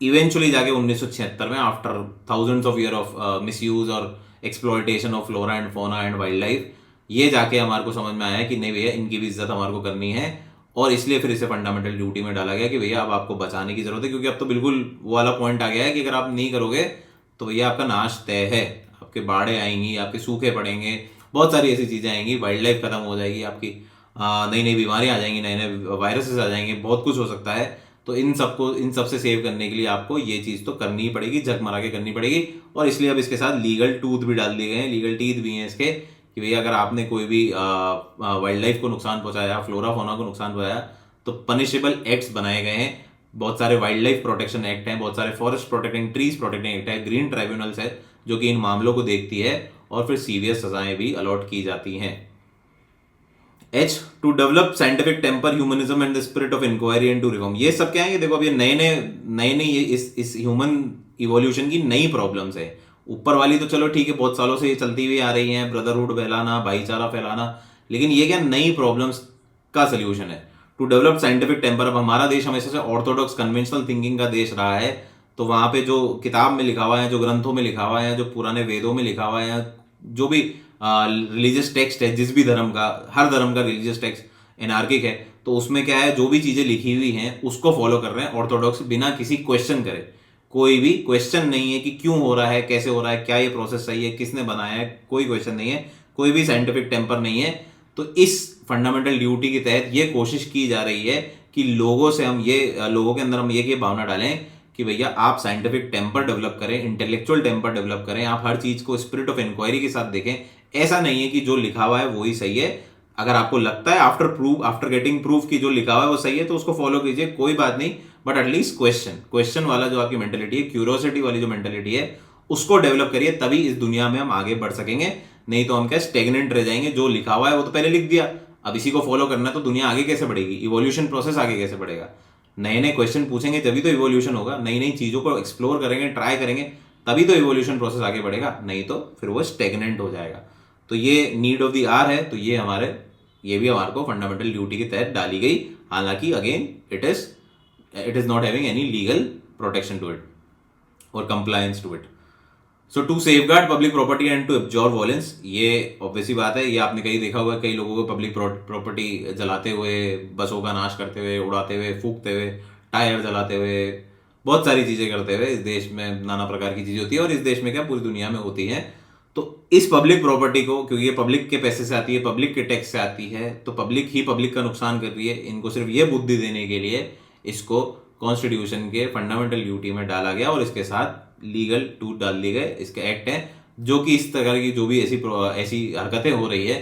इवेंचुअली जाके 1976 में, after thousands of year of misuse और exploitation of flora and fauna and wild life, ये जाके हमारे को समझ में आया कि नहीं भैया, इनकी भी इज्जत हमारे को करनी है। और इसलिए फिर इसे फंडामेंटल ड्यूटी में डाला गया कि भैया अब आपको बचाने की जरूरत है, क्योंकि अब तो बिल्कुल वो वाला पॉइंट आ गया है कि अगर आप नहीं करोगे तो भैया आपका नाश तय है। आपके बाढ़ें आएंगी, आपके सूखे पड़ेंगे, बहुत सारी ऐसी चीज़ें आएंगी, वाइल्ड लाइफ खत्म हो जाएगी, आपकी नई नई बीमारियां आ जाएंगी, नए नए वायरसेस आ जाएंगे, बहुत कुछ हो सकता है। तो इन सब से सेव करने के लिए आपको ये चीज़ तो करनी ही पड़ेगी, झक मरा के करनी पड़ेगी। और इसलिए अब इसके साथ लीगल टूथ भी डाल दिए गए हैं, लीगल टीथ भी हैं इसके, कि भैया अगर आपने कोई भी वाइल्ड लाइफ को नुकसान पहुंचाया, फ्लोरा फोना को नुकसान पहुंचाया, तो पनिशेबल एक्ट्स बनाए गए हैं। बहुत सारे वाइल्ड लाइफ प्रोटेक्शन एक्ट हैं, बहुत सारे forest protecting, trees protecting act है, ग्रीन ट्राइब्यूनल्स है जो कि इन मामलों को देखती है, और फिर सीवियर सजाएं भी अलॉट की जाती हैं। H, to develop scientific temper, humanism and the spirit of inquiry and to reform. ये सब क्या है? ये देखो, अब ये नए ये इस ह्यूमन इवोल्यूशन की नई प्रॉब्लम्स है। ऊपर वाली तो चलो ठीक है, बहुत सालों से ये चलती हुई आ रही है, ब्रदरहुड फैलाना, भाईचारा फैलाना, लेकिन ये क्या नई प्रॉब्लम्स का सोल्यूशन है? To develop scientific temper. अब हमारा देश हमेशा से ऑर्थोडॉक्स कन्वेंशनल थिंकिंग का देश रहा है, तो वहाँ पे जो किताब में लिखा हुआ है, जो ग्रंथों में लिखा हुआ है, जो पुराने वेदों में लिखा हुआ है, जो भी रिलीजियस टेक्स्ट है, जिस भी धर्म का, हर धर्म का रिलीजियस टेक्स्ट एनार्किक है, तो उसमें क्या है, जो भी चीज़ें लिखी हुई हैं उसको फॉलो कर रहे हैं ऑर्थोडॉक्स, बिना किसी क्वेश्चन करे। कोई भी क्वेश्चन नहीं है कि क्यों हो रहा है, कैसे हो रहा है, क्या ये प्रोसेस सही है, किसने बनाया है, कोई क्वेश्चन नहीं है, कोई भी साइंटिफिक टेम्पर नहीं है। तो इस फंडामेंटल ड्यूटी के तहत ये कोशिश की जा रही है कि लोगों के अंदर हम ये भावना डालें कि भैया आप साइंटिफिक टेम्पर डेवलप करें, इंटेलेक्चुअल टेम्पर डेवलप करें, आप हर चीज़ को स्पिरिट ऑफ इंक्वायरी के साथ देखें। ऐसा नहीं है कि जो लिखा हुआ है वो ही सही है। अगर आपको लगता है आफ्टर गेटिंग प्रूफ कि जो लिखा हुआ है वो सही है, तो उसको फॉलो कीजिए, कोई बात नहीं, बट एटलीस्ट क्वेश्चन वाला जो आपकी मेंटेलिटी है, क्यूरियोसिटी वाली जो मेंटेलिटी है, उसको डेवलप करिए, तभी इस दुनिया में हम आगे बढ़ सकेंगे। नहीं तो हम क्या स्टेगनेंट रह जाएंगे। जो लिखा हुआ है वो तो पहले लिख दिया, अब इसी को फॉलो करना है, तो दुनिया आगे कैसे बढ़ेगी? इवोल्यूशन प्रोसेस आगे कैसे बढ़ेगा? नए नए क्वेश्चन पूछेंगे तभी तो इवोल्यूशन होगा, नई नई चीज़ों को एक्सप्लोर करेंगे, ट्राई करेंगे, तभी तो इवोल्यूशन प्रोसेस आगे बढ़ेगा, नहीं तो फिर वो स्टेगनेंट हो जाएगा। तो ये नीड ऑफ द आवर है, तो ये भी हमारे को फंडामेंटल ड्यूटी के तहत डाली गई। हालांकि again it is not having any legal protection to it और compliance to it. So to safeguard public property and to absorb violence, ये ऑब्वियसली बात है, ये आपने कहीं देखा होगा, कई लोगों को पब्लिक प्रॉपर्टी जलाते हुए, बसों का नाश करते हुए, उड़ाते हुए, फूकते हुए, टायर जलाते हुए, बहुत सारी चीज़ें करते हुए। इस देश में नाना प्रकार की चीज़ें होती है, और इस देश में क्या पूरी दुनिया में होती है। तो इस पब्लिक प्रॉपर्टी को, क्योंकि ये पब्लिक के पैसे से आती है, पब्लिक के टैक्स से आती है, तो पब्लिक ही पब्लिक का नुकसान कर रही है। इनको सिर्फ ये बुद्धि देने के लिए इसको कॉन्स्टिट्यूशन के फंडामेंटल ड्यूटी में डाला गया, और इसके साथ लीगल टूथ डाल दिए गए। इसके एक्ट हैं जो कि इस तरह की जो भी ऐसी हरकतें हो रही है,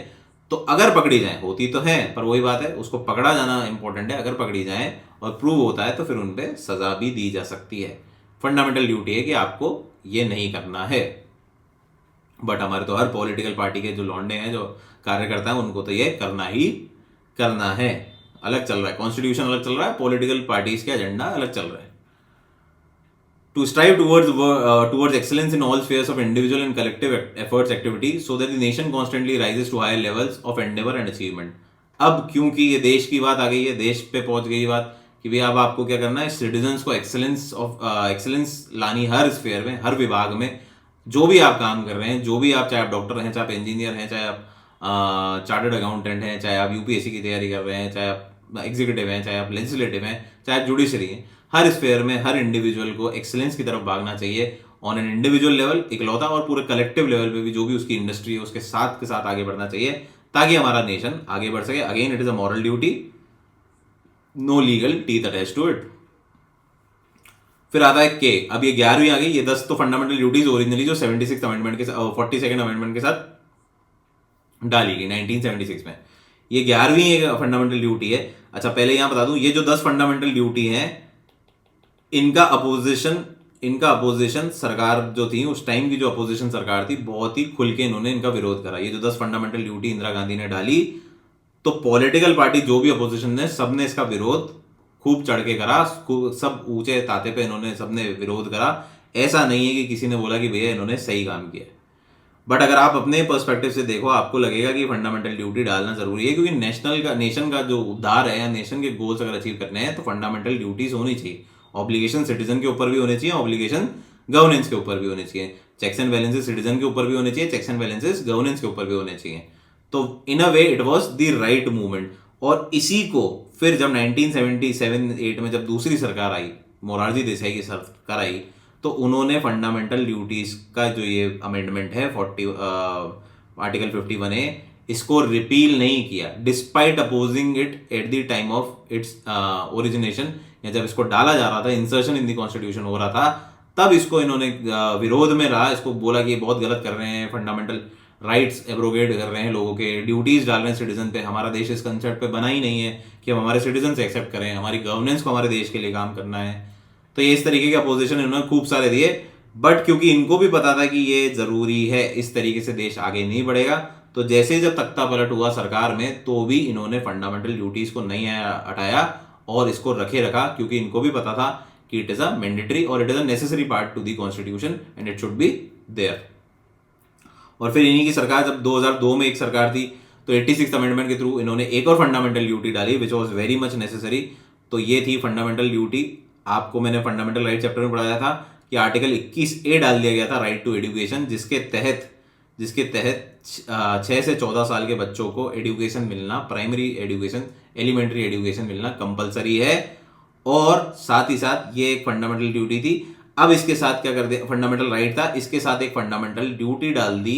तो अगर पकड़ी जाए, होती तो है, पर वही बात है, उसको पकड़ा जाना इंपॉर्टेंट है। अगर पकड़ी जाए और प्रूव होता है तो फिर उन पर सजा भी दी जा सकती है। फंडामेंटल ड्यूटी है कि आपको ये नहीं करना है। बट हमारे तो हर पॉलिटिकल पार्टी के जो लौंडे हैं, जो कार्यकर्ता हैं, उनको तो ये करना ही करना है। अलग चल रहा है, कॉन्स्टिट्यूशन अलग चल रहा है, पॉलिटिकल पार्टीज के एजेंडा अलग चल रहा है। To strive towards excellence in all spheres of individual and collective efforts activity so that the nation constantly rises to higher levels of endeavor and achievement। अब क्योंकि ये देश की बात आ गई है, देश पे पहुंच गई बात कि भाई अब आपको क्या करना है, सिटीजन्स को एक्सेलेंस लानी हर स्फेयर में, हर विभाग में। जो भी आप काम कर रहे हैं, जो भी आप, चाहे आप डॉक्टर हैं, चाहे आप इंजीनियर हैं, चाहे आप चार्टर्ड अकाउंटेंट हैं, चाहे आप यूपीएससी की तैयारी कर रहे हैं, चाहे आप एग्जीक्यूटिव हैं, चाहे आप लेजिस्लेटिव हैं, चाहे आप जुडिशरी हैं, हर स्फेयर में हर इंडिविजुअल को एक्सेलेंस की तरफ भागना चाहिए ऑन एन इंडिविजुअल लेवल इकलौता, और पूरे कलेक्टिव लेवल पे भी जो भी उसकी इंडस्ट्री है उसके साथ के साथ आगे बढ़ना चाहिए ताकि हमारा नेशन आगे बढ़ सके। Again it is a moral duty, no legal teeth attach to it. फिर आता है के। अब ये 11वीं आ गई। ये 10 तो फंडामेंटल ड्यूटीज ओरिजिनली जो 76 अमेंडमेंट के 42nd अमेंडमेंट के साथ डाली गई 1976 में। ये 11वीं एक फंडामेंटल ड्यूटी है। अच्छा, पहले यहां बता दूं, ये जो 10 फंडामेंटल ड्यूटी हैं, इनका अपोजिशन सरकार जो थी उस टाइम की, जो अपोजिशन सरकार थी, बहुत ही खुल के इन्होंने इनका विरोध करा। ये जो 10 फंडामेंटल ड्यूटी इंदिरा गांधी ने डाली, तो पॉलिटिकल पार्टी जो भी अपोजिशन ने, सबने इसका विरोध खूब चढ़ के करा, सब ऊंचे ताते पे इन्होंने सबने विरोध करा। ऐसा नहीं है कि किसी ने बोला कि भैया इन्होंने सही काम किया। बट अगर आप अपने पर्सपेक्टिव से देखो, आपको लगेगा कि फंडामेंटल ड्यूटी डालना जरूरी है, क्योंकि नेशन का जो उद्धार है या नेशन के गोल्स अगर अचीव करने हैं तो फंडामेंटल ड्यूटीज होनी चाहिए। ऑब्लिगेशन सिटीजन के ऊपर भी होने चाहिए, ऑब्लिगेशन गवर्नेंस के ऊपर भी होने चाहिए। चेक्स एंड बैलेंसेस सिटीजन के ऊपर भी होने चाहिए, चेक्स एंड बैलेंसेस गवर्नेंस के ऊपर भी होने चाहिए। तो in a way it was the right movement. और इसी को फिर जब 1977-8 में जब दूसरी सरकार आई, मोरारजी देसाई की सरकार आई, तो उन्होंने फंडामेंटल ड्यूटीज का जो ये अमेंडमेंट है 40 आर्टिकल 51A, इसको रिपील नहीं किया, despite opposing it at the time of its origination, या जब इसको डाला जा रहा था, इंसर्शन इन द कॉन्स्टिट्यूशन हो रहा था, तब इसको इन्होंने विरोध में रहा, इसको बोला कि ये बहुत गलत कर रहे हैं, फंडामेंटल राइट्स एब्रोगेट कर रहे हैं, लोगों के ड्यूटीज डाल रहे हैं सिटीजन पे। हमारा देश इस कंसेप्ट पे बना ही नहीं है कि हम हमारे सिटीजन से एक्सेप्ट करें, हमारी गवर्नेंस को हमारे देश के लिए काम करना है। तो ये इस तरीके के अपोजिशन इन्होंने खूब सारे दिए, बट क्योंकि इनको भी पता था कि ये जरूरी है, इस तरीके से देश आगे नहीं बढ़ेगा, तो जैसे जब तख्ता पलट हुआ सरकार में, तो भी इन्होंने फंडामेंटल ड्यूटीज को नहीं हटाया और इसको रखा, क्योंकि इनको भी पता था कि इट इज अ मैंडेटरी और it is a necessary part to the constitution and it should be there. और फिर इन्हीं की सरकार, जब 2002 में एक सरकार थी, तो 86 अमेंडमेंट के थ्रू इन्होंने एक और फंडामेंटल ड्यूटी डाली which was very much necessary. तो ये थी फंडामेंटल ड्यूटी, आपको मैंने फंडामेंटल राइट चैप्टर में पढ़ाया था कि आर्टिकल 21A डाल दिया गया था, राइट टू एजुकेशन, जिसके तहत 6 से 14 साल के बच्चों को एजुकेशन मिलना, प्राइमरी एजुकेशन, एलिमेंट्री एजुकेशन मिलना कंपलसरी है। और साथ ही साथ ये एक फंडामेंटल ड्यूटी थी। अब इसके साथ क्या कर दिया, फंडामेंटल राइट था, इसके साथ एक फंडामेंटल ड्यूटी डाल दी,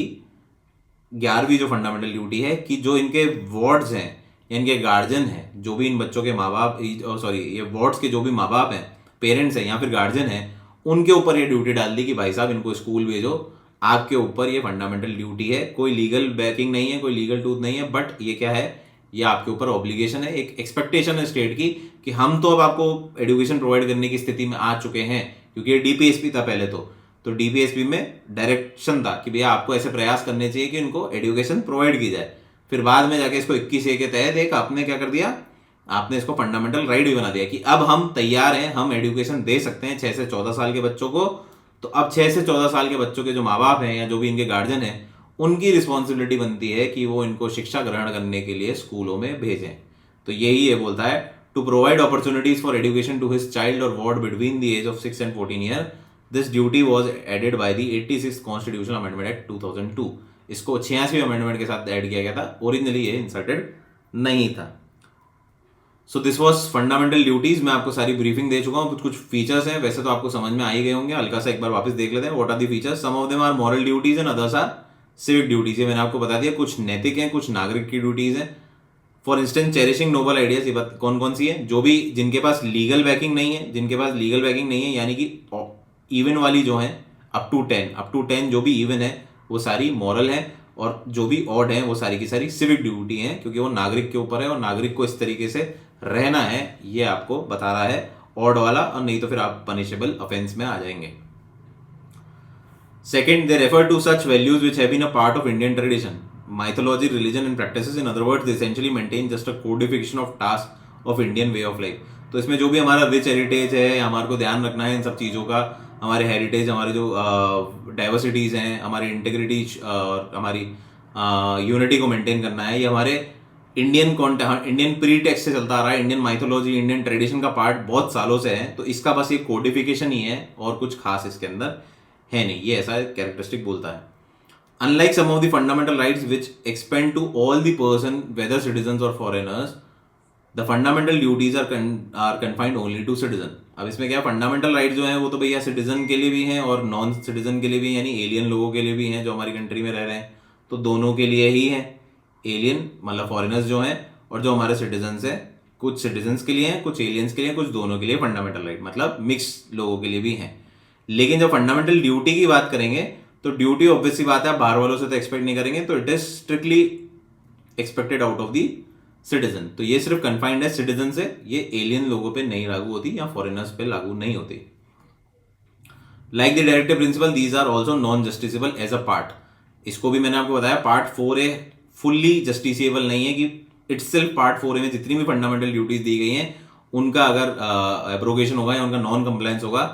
11वीं जो फंडामेंटल ड्यूटी है, कि जो इनके वार्ड्स हैं या इनके गार्जियन हैं, जो भी इन बच्चों के माँ बाप, सॉरी, ये वार्ड्स के जो भी माँ बाप हैं, पेरेंट्स हैं या फिर गार्जियन हैं, उनके ऊपर ये ड्यूटी डाल दी कि भाई साहब इनको स्कूल भेजो, आपके ऊपर ये फंडामेंटल ड्यूटी है। कोई लीगल बैकिंग नहीं है, कोई लीगल टूथ नहीं है, बट ये क्या है, ये आपके ऊपर ऑब्लिगेशन है, एक एक्सपेक्टेशन है स्टेट की कि हम तो अब आपको एजुकेशन प्रोवाइड करने की स्थिति में आ चुके हैं, क्योंकि ये डीपीएसपी था पहले तो डीपीएसपी में डायरेक्शन था कि भैया आपको ऐसे प्रयास करने चाहिए कि इनको एजुकेशन प्रोवाइड की जाए। फिर बाद में जाके इसको 21A के तहत एक आपने क्या कर दिया, आपने इसको फंडामेंटल राइट भी बना दिया कि अब हम तैयार हैं, हम एजुकेशन दे सकते हैं 6 से 14 साल के बच्चों को। तो अब 6 से 14 साल के बच्चों के जो माँ बाप हैं या जो भी इनके गार्जियन हैं, उनकी रिस्पॉन्सिबिलिटी बनती है कि वो इनको शिक्षा ग्रहण करने के लिए स्कूलों में भेजें। तो यही ये बोलता है, to provide opportunities for education to his child और ward between the age of 6 and 14 year, this duty was added by the 86th constitutional amendment act 2002। इसको 86वें अमेंडमेंट के साथ ऐड किया गया था, ओरिजिनली ये इंसर्टेड नहीं था। So this was fundamental duties. मैं आपको सारी ब्रीफिंग दे चुका हूँ। कुछ फीचर्स हैं, वैसे तो आपको समझ में आ ही गए होंगे, हल्का सा एक बार वापस देख लेते हैं। What are the features? Some of them are moral duties and others are civic duties. ये मैंने आपको बता दिया, कुछ नैतिक हैं, कुछ नागरिक की ड्यूटीज हैं। For instance cherishing noble ideas, ये बात कौन कौन सी है? जो भी जिनके पास लीगल बैकिंग नहीं है, यानी कि इवन वाली जो है अप टू 10 जो भी इवन है वो सारी मॉरल है, और जो भी ऑड है वो सारी की सारी सिविक ड्यूटी है, क्योंकि वो नागरिक के ऊपर है और नागरिक को इस तरीके से रहना है, ये आपको बता रहा है ऑड वाला, और नहीं तो फिर आप पनिशेबल ऑफेंस में आ जाएंगे। Second, they refer to such values which have been a part of Indian tradition, mythology, religion and practices. In other words, they essentially maintain just a codification of tasks of Indian way of life. तो इसमें जो भी हमारा rich heritage है, हमारे को ध्यान रखना है इन सब चीज़ों का, हमारे हेरिटेज, हमारे जो डाइवर्सिटीज़ हैं, हमारी इंटीग्रिटी और हमारी यूनिटी को मेंटेन करना है, ये हमारे इंडियन प्री टेक्स्ट से चलता आ रहा है, इंडियन माइथोलॉजी, इंडियन ट्रेडिशन का पार्ट बहुत सालों से है। तो इसका बस ये कोडिफिकेशन ही है और कुछ खास इसके अंदर है नहीं, ये ऐसा कैरेक्टरिस्टिक बोलता है। Unlike some of the fundamental rights which expand to all the person, whether citizens or foreigners, the fundamental duties are confined only to citizen. अब इसमें क्या, फंडामेंटल राइट जो हैं वो तो भैया सिटीजन के लिए भी हैं और नॉन सिटीजन के लिए भी, यानी एलियन लोगों के लिए भी हैं जो हमारी कंट्री में रह रहे हैं, तो दोनों के लिए ही हैं। एलियन मतलब फॉरेनर्स जो हैं और जो हमारे सिटीजन्स हैं, कुछ सिटीजन्स के लिए हैं, कुछ एलियंस के लिए, कुछ दोनों के लिए फंडामेंटल राइट, मतलब मिक्स लोगों के लिए भी हैं। लेकिन जब फंडामेंटल ड्यूटी की बात करेंगे तो ड्यूटी ऑब्वियस सी बात है, बाहर वालों से तो एक्सपेक्ट नहीं करेंगे, तो it is strictly expected out of the citizen. तो ये सिर्फ कन्फाइंड है सिटीजन से, ये एलियन लोगों पे नहीं लागू होती या फॉरेनर्स पे लागू नहीं होती। Like the directive principle, these are also non justiciable as a part. इसको भी मैंने आपको बताया, पार्ट 4A फुल्ली जस्टिसेबल नहीं है कि इट्स सेल्फ पार्ट 4A में जितनी भी फंडामेंटल ड्यूटीज दी गई हैं उनका अगर एब्रोगेशन होगा या उनका नॉन कंप्लायंस होगा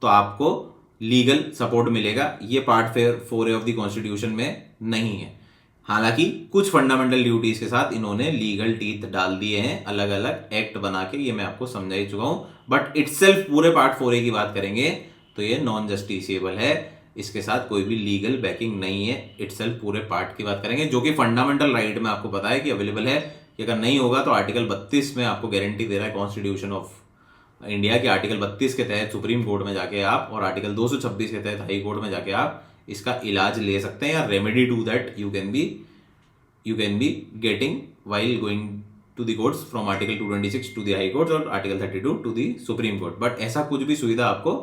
तो आपको लीगल सपोर्ट मिलेगा। ये part 4A of the constitution में नहीं है। हालांकि कुछ फंडामेंटल ड्यूटीज के साथ इन्होंने लीगल टीथ डाल दिए हैं, अलग अलग एक्ट बना के, ये मैं आपको समझा ही चुका हूं। बट इटसेल्फ पूरे पार्ट 4A की बात करेंगे तो ये नॉन जस्टिसेबल है, इसके साथ कोई भी लीगल बैकिंग नहीं है। इटसेल्फ पूरे पार्ट की बात करेंगे, जो कि फंडामेंटल राइट में आपको पता है कि अवेलेबल है, कि अगर नहीं होगा तो आर्टिकल 32 में आपको गारंटी दे रहा है कॉन्स्टिट्यूशन ऑफ इंडिया के, आर्टिकल 32 के तहत सुप्रीम कोर्ट में जाके आप, और आर्टिकल 226 के तहत हाई कोर्ट में जाके आप इसका इलाज ले सकते हैं, या remedy to that you can be getting while going to the courts from article 226 to the high courts और article 32 to the supreme court। But ऐसा कुछ भी सुविधा आपको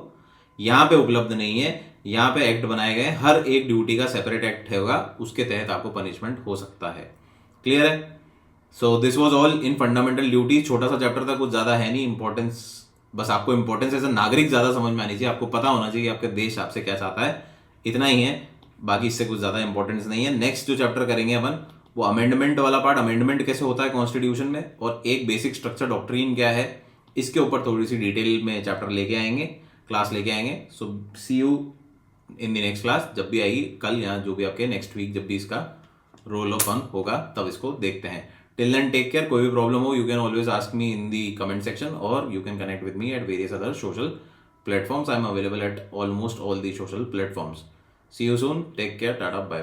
यहाँ पे उपलब्ध नहीं है। यहाँ पे एक्ट बनाए गए, हर एक ड्यूटी का सेपरेट एक्ट होगा, उसके तहत आपको पनिशमेंट हो सकता है। क्लियर है? So this was all in fundamental duty. छोटा सा चैप्टर था, कुछ ज्यादा है नहीं। इंपॉर्टेंस बस आपको इंपॉर्टेंस एज अ नागरिक ज्यादा समझ में आनी चाहिए, आपको पता होना चाहिए कि आपका देश आपसे क्या चाहता है, इतना ही है। बाकी इससे कुछ ज्यादा इंपॉर्टेंस नहीं है। नेक्स्ट जो चैप्टर करेंगे अपन वो अमेंडमेंट वाला पार्ट, अमेंडमेंट कैसे होता है कॉन्स्टिट्यूशन में, और एक बेसिक स्ट्रक्चर डॉक्ट्रीन क्या है, इसके ऊपर थोड़ी सी डिटेल में चैप्टर लेके आएंगे, क्लास लेके आएंगे। So see you in the next class, जब भी आएगी, कल या जो भी आपके नेक्स्ट वीक जब भी इसका रोल ऑफ ऑन होगा तब इसको देखते हैं। Till then take care. कोई भी प्रॉब्लम हो you can always ask me in the comment section, और you can connect with me at various other social platforms. I am available at almost all the social platforms. See you soon, take care, tata, bye.